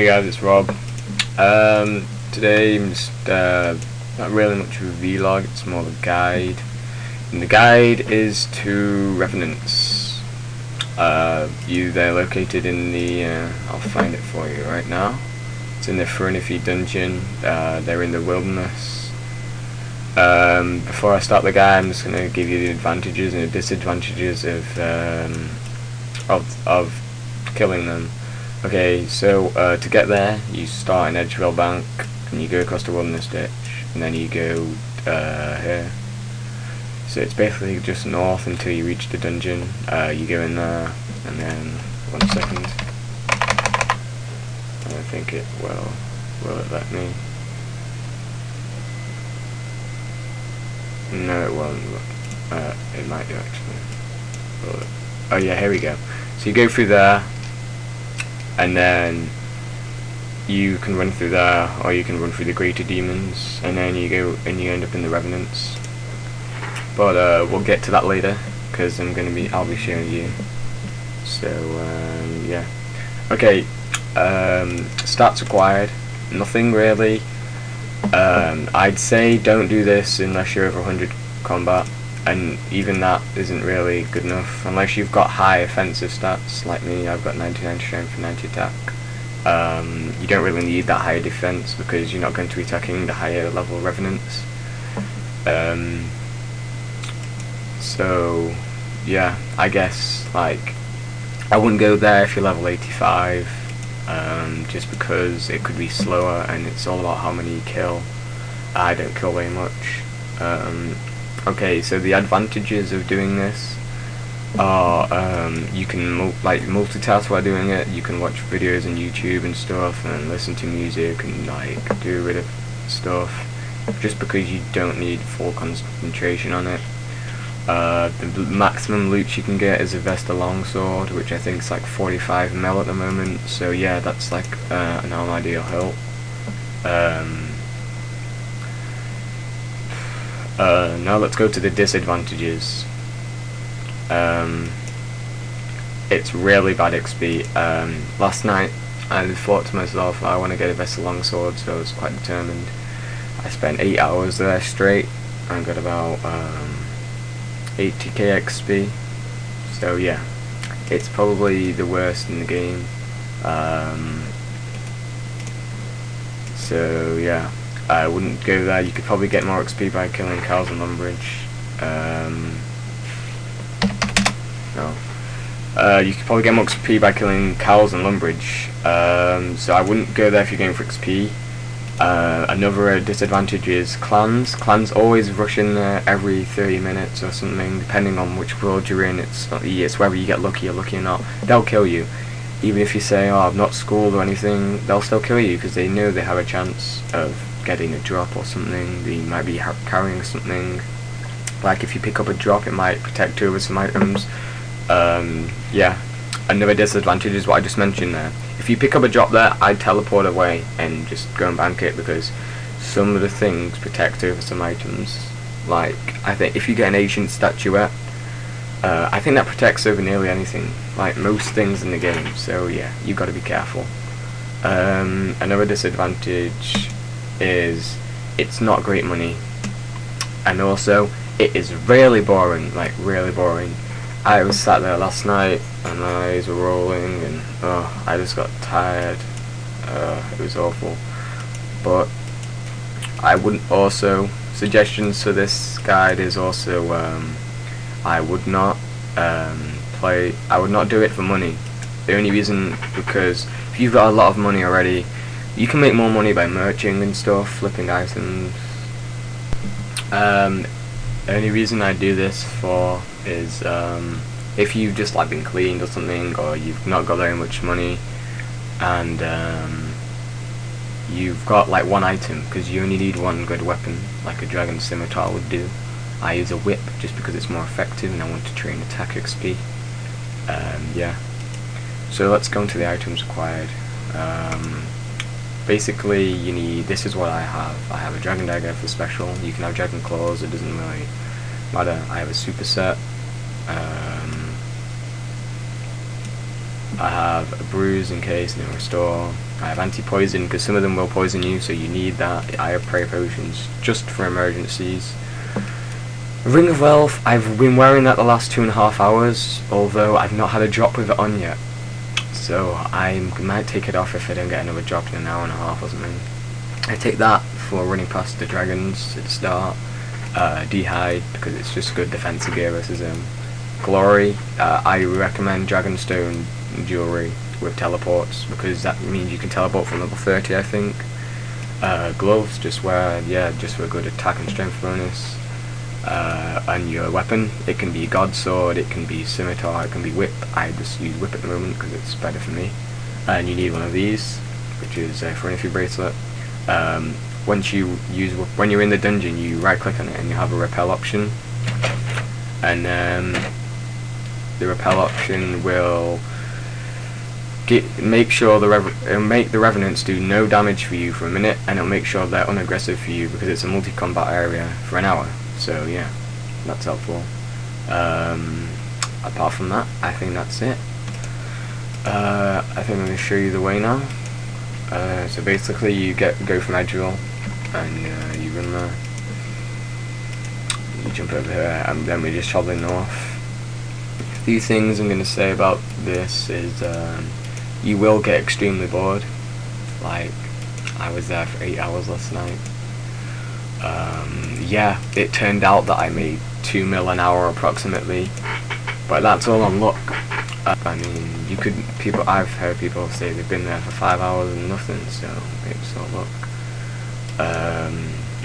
Hey guys, it's Rob. Today I'm just not really much of a vlog, it's more of a guide. And the guide is to revenants. They're located in the, I'll find it for you right now. It's in the forinthy dungeon. They're in the wilderness. Before I start the guide, I'm just going to give you the advantages and the disadvantages of killing them. Okay, so to get there, you start in Edgeville Bank, and you go across the wilderness ditch, and then you go here. So it's basically just north until you reach the dungeon. You go in there, and then 1 second. I don't think it will it let me? No, it won't. It might do actually. Oh yeah, here we go. So you go through there. And then you can run through there, or you can run through the greater demons, and then you go and you end up in the revenants. But we'll get to that later, because I'll be showing you. So yeah. Okay. Stats required. Nothing really. I'd say don't do this unless you're over 100 combat, and even that isn't really good enough unless you've got high offensive stats like me. I've got 99 strength and 90 attack. You don't really need that higher defense because you're not going to be attacking the higher level revenants. So yeah, I guess like I wouldn't go there if you're level 85, just because it could be slower and it's all about how many you kill. I don't kill very much. Okay, so the advantages of doing this are you can multitask while doing it. You can watch videos on YouTube and stuff, and listen to music and like do a bit of stuff, just because you don't need full concentration on it. The maximum loot you can get is a Vesta longsword, which I think is like 45 mil at the moment. So yeah, that's like an ideal hilt. Now let's go to the disadvantages. It's really bad XP. Last night I thought to myself, I want to get a Vesta longsword, so I was quite determined. I spent 8 hours there straight and got about 80k XP. So yeah, it's probably the worst in the game. So yeah, I wouldn't go there. You could probably get more XP by killing cows on Lumbridge. You could probably get more XP by killing cows on Lumbridge. So I wouldn't go there if you're going for XP. Another disadvantage is clans. Clans always rush in there every 30 minutes or something, depending on which world you're in. It's whether you get lucky or lucky or not. They'll kill you. Even if you say, oh, I'm not schooled or anything, they'll still kill you because they know they have a chance of getting a drop or something. They might be carrying something. Like if you pick up a drop, it might protect you with some items. Yeah, another disadvantage is what I just mentioned there. If you pick up a drop there, I'd teleport away and just go and bank it, because some of the things protect over some items. Like, I think if you get an ancient statuette, I think that protects over nearly anything, like most things in the game. So yeah, you got to be careful. Another disadvantage is it's not great money, and also it is really boring, like really boring. I was sat there last night and my eyes were rolling, and I just got tired. It was awful. But I wouldn't also, suggestions for this guide is also I would not do it for money. The only reason, because if you've got a lot of money already, you can make more money by merching and stuff, flipping items. The only reason I do this for is if you've just like been cleaned or something, or you've not got very much money, and you've got like one item, because you only need one good weapon, like a dragon scimitar would do. I use a whip just because it's more effective and I want to train attack XP. Yeah, so let's go into the items required. Basically you need, this is what I have. I have a dragon dagger for special. You can have dragon claws, it doesn't really matter. I have a super set. I have a bruise in case no restore. I have anti-poison because some of them will poison you, so you need that. I have prayer potions just for emergencies. Ring of Wealth, I've been wearing that the last 2.5 hours, although I've not had a drop with it on yet. So I might take it off if I don't get another drop in an hour and a half or something. I take that for running past the dragons at the start. Dehide, because it's just good defensive gear versus him. Glory, I recommend Dragonstone jewelry with teleports, because that means you can teleport from level 30, I think. Gloves, just for a good attack and strength bonus. And your weapon, it can be God Sword, it can be Scimitar, it can be Whip. I just use Whip at the moment because it's better for me. And you need one of these, which is a forinthy bracelet. When you're in the dungeon, you right click on it and you have a repel option, and the repel option will make sure it'll make the revenants do no damage for you for a minute, and it'll make sure they're unaggressive for you because it's a multi-combat area for an hour. So yeah, that's helpful. Apart from that, I think that's it. I think I'm going to show you the way now. So basically you go from Edgeville and you run there, you jump over here, and then we're just travelling north. A few things I'm going to say about this is you will get extremely bored. Like, I was there for 8 hours last night. Yeah, it turned out that I made 2 mil an hour approximately, but that's all on luck. I mean, I've heard people say they've been there for 5 hours and nothing, so it's all luck.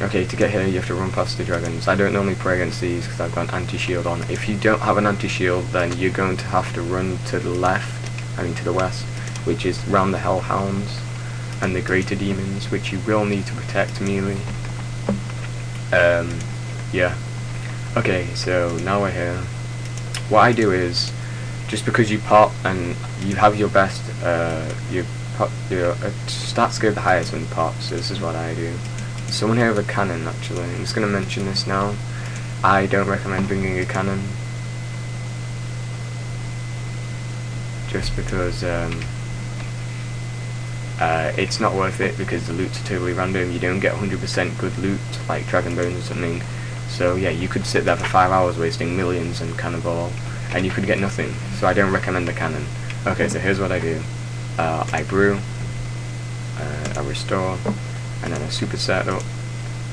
Okay, to get here you have to run past the dragons. I don't normally pray against these because I've got an anti-shield on. If you don't have an anti-shield, then you're going to have to run to the to the west, which is round the Hellhounds and the Greater Demons, which you will need to protect melee. Yeah. Okay, so now we're here. What I do is, just because you pop and you have your best, your stats go the highest when you pop, so this is what I do. Someone here with a cannon, actually. I'm just going to mention this now. I don't recommend bringing a cannon, just because it's not worth it, because the loot's totally random. You don't get 100% good loot like Dragon Bones or something. So yeah, you could sit there for 5 hours wasting millions and cannonball, and you could get nothing. So I don't recommend the cannon. Okay, so here's what I do. I brew, I restore, and then I superset up.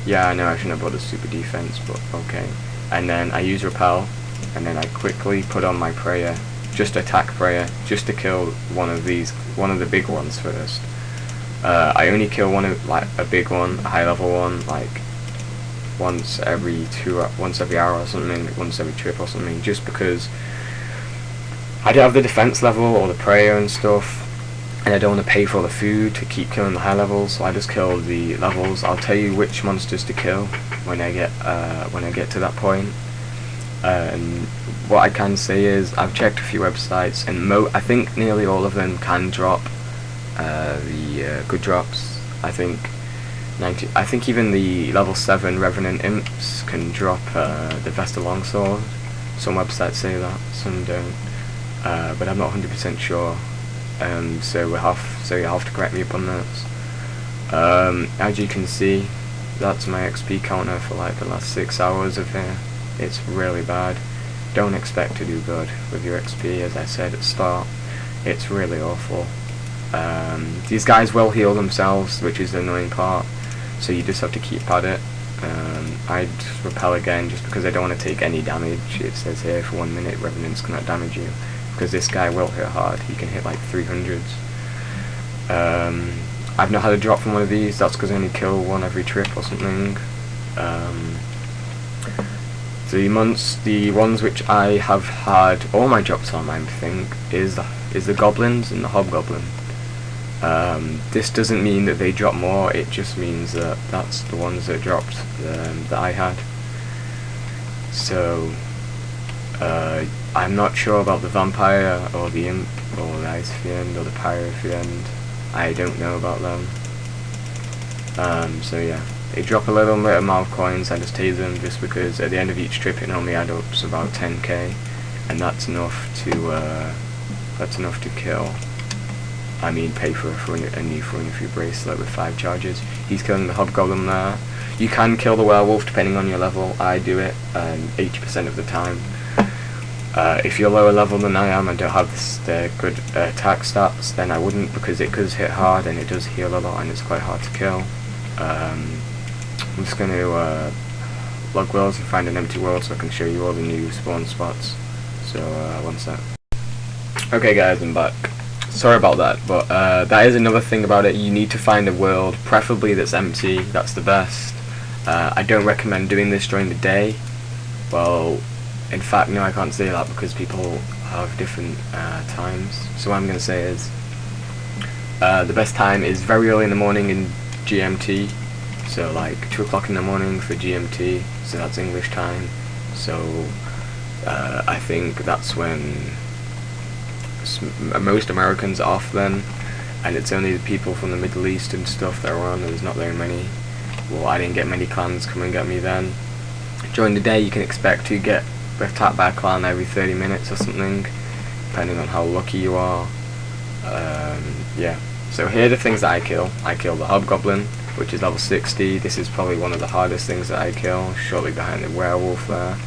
Yeah, I know I shouldn't have bought a super defense, but okay. And then I use repel, and then I quickly put on my prayer, just attack prayer, just to kill one of the big ones first. I only kill a big one, a high level one, like once every hour or something, once every trip or something, just because I don't have the defense level or the prayer and stuff, and I don't want to pay for all the food to keep killing the high levels, so I just kill the levels. I'll tell you which monsters to kill when I get to that point. And what I can say is I've checked a few websites, and I think nearly all of them can drop the good drops. I think even the level 7 Revenant Imps can drop the Vesta Longsword. Some websites say that, some don't, but I'm not 100% sure. So you'll have to correct me up on that. As you can see, that's my XP counter for like the last 6 hours of here. It's really bad. Don't expect to do good with your XP, as I said at the start. It's really awful. These guys will heal themselves, which is the annoying part, so you just have to keep at it. I'd repel again just because I don't want to take any damage. It says here for 1 minute revenants cannot damage you, because this guy will hit hard. He can hit like 300s. I've not had a drop from one of these. That's because I only kill one every trip or something. The ones which I have had all my drops on, I think, is the goblins and the hobgoblin. This doesn't mean that they drop more, it just means that that's the ones that dropped that I had. So I'm not sure about the vampire or the imp or the ice fiend or the pyro fiend. I don't know about them. So yeah, they drop a little bit amount of coins. I just take them just because at the end of each trip it normally adds up to about 10k, and that's enough to That's enough to kill. I mean, pay for a new forinthy bracelet with 5 charges. He's killing the hobgoblin there. You can kill the werewolf depending on your level. I do it 80% of the time. If you're lower level than I am and don't have the good attack stats, then I wouldn't, because it does hit hard and it does heal a lot and it's quite hard to kill. I'm just going to log worlds and find an empty world so I can show you all the new spawn spots. So one sec. Okay guys, I'm back. Sorry about that, but that is another thing about it. You need to find a world, preferably that's empty. That's the best. I don't recommend doing this during the day. Well, in fact, no, I can't say that because people have different times. So what I'm going to say is the best time is very early in the morning in GMT. So like 2 o'clock in the morning for GMT. So that's English time. So I think that's when most Americans are off then, and it's only the people from the Middle East and stuff that are on. There's not very many. Well, I didn't get many clans come and get me then. During the day you can expect to get attacked by a clan every 30 minutes or something, depending on how lucky you are. Yeah, so here are the things that I kill. I kill the hobgoblin, which is level 60. This is probably one of the hardest things that I kill, shortly behind the werewolf there.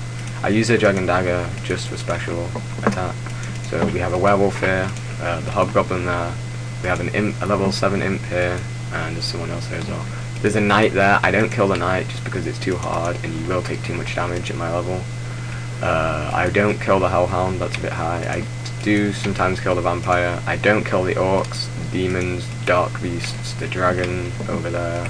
I use a dragon dagger just for special attack. So we have a werewolf here, the hobgoblin there, we have an imp, a level 7 imp here, and there's someone else here as well. There's a knight there. I don't kill the knight just because it's too hard and you will take too much damage at my level. I don't kill the hellhound, that's a bit high. I do sometimes kill the vampire. I don't kill the orcs, the demons, dark beasts, the dragon over there.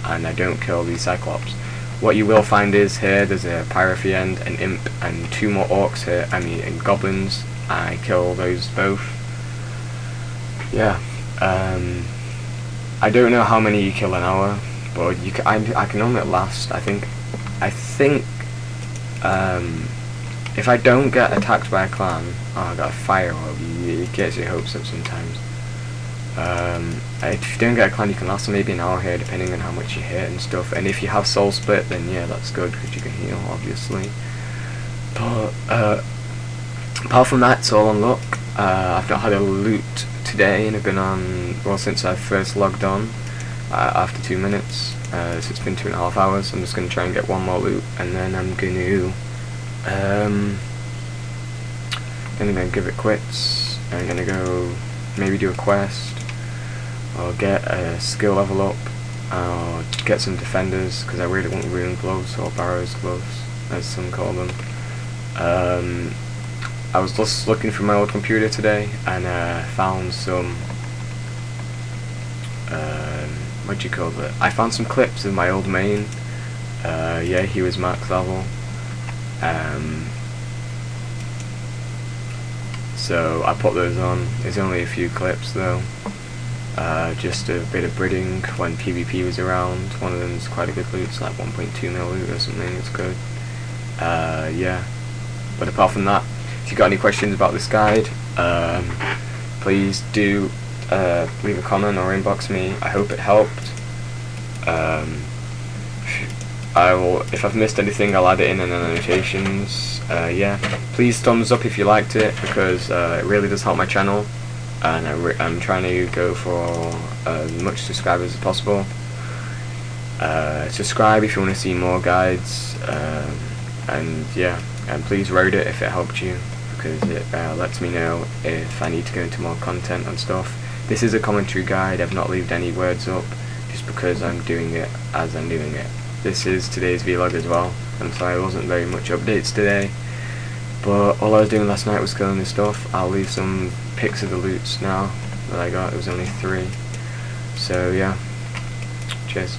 And I don't kill the cyclops. What you will find is here there's a pyrophy end, an imp, and 2 more orcs here, and goblins. I kill those both. Yeah. I don't know how many you kill an hour, but I can only last. I think if I don't get attacked by a clan, I got a fire orb. It gets your hopes up sometimes. If you don't get a clan, you can last maybe an hour here, depending on how much you hit and stuff. And if you have soul split, then yeah, that's good because you can heal, obviously. But apart from that, it's all on luck. I've not had a loot today, and I've been on, well, since I first logged on after 2 minutes. So it's been 2.5 hours. I'm just going to try and get one more loot, and then I'm going to give it quits. I'm going to go maybe do a quest, or get a skill level up, or get some defenders, because I really want rune gloves, or barrows gloves, as some call them. I was just looking through my old computer today, and found some, what do you call it? I found some clips of my old main. Yeah, he was max level. So I put those on. There's only a few clips though. Just a bit of breeding when PvP was around. One of them's quite a good loot. It's like 1.2 mil loot or something. It's good. Yeah. But apart from that, if you've got any questions about this guide, please do leave a comment or inbox me. I hope it helped. If I've missed anything, I'll add it in the annotations. Yeah, please thumbs up if you liked it, because it really does help my channel, and I'm trying to go for as much subscribers as possible. Subscribe if you want to see more guides, and yeah, and please rate it if it helped you, because it lets me know if I need to go into more content and stuff. This is a commentary guide. I've not left any words up just because I'm doing it as I'm doing it. This is today's vlog as well. I'm sorry there wasn't very much updates today, but all I was doing last night was killing this stuff. I'll leave some pics of the loots now that I got. It was only 3. So yeah, cheers.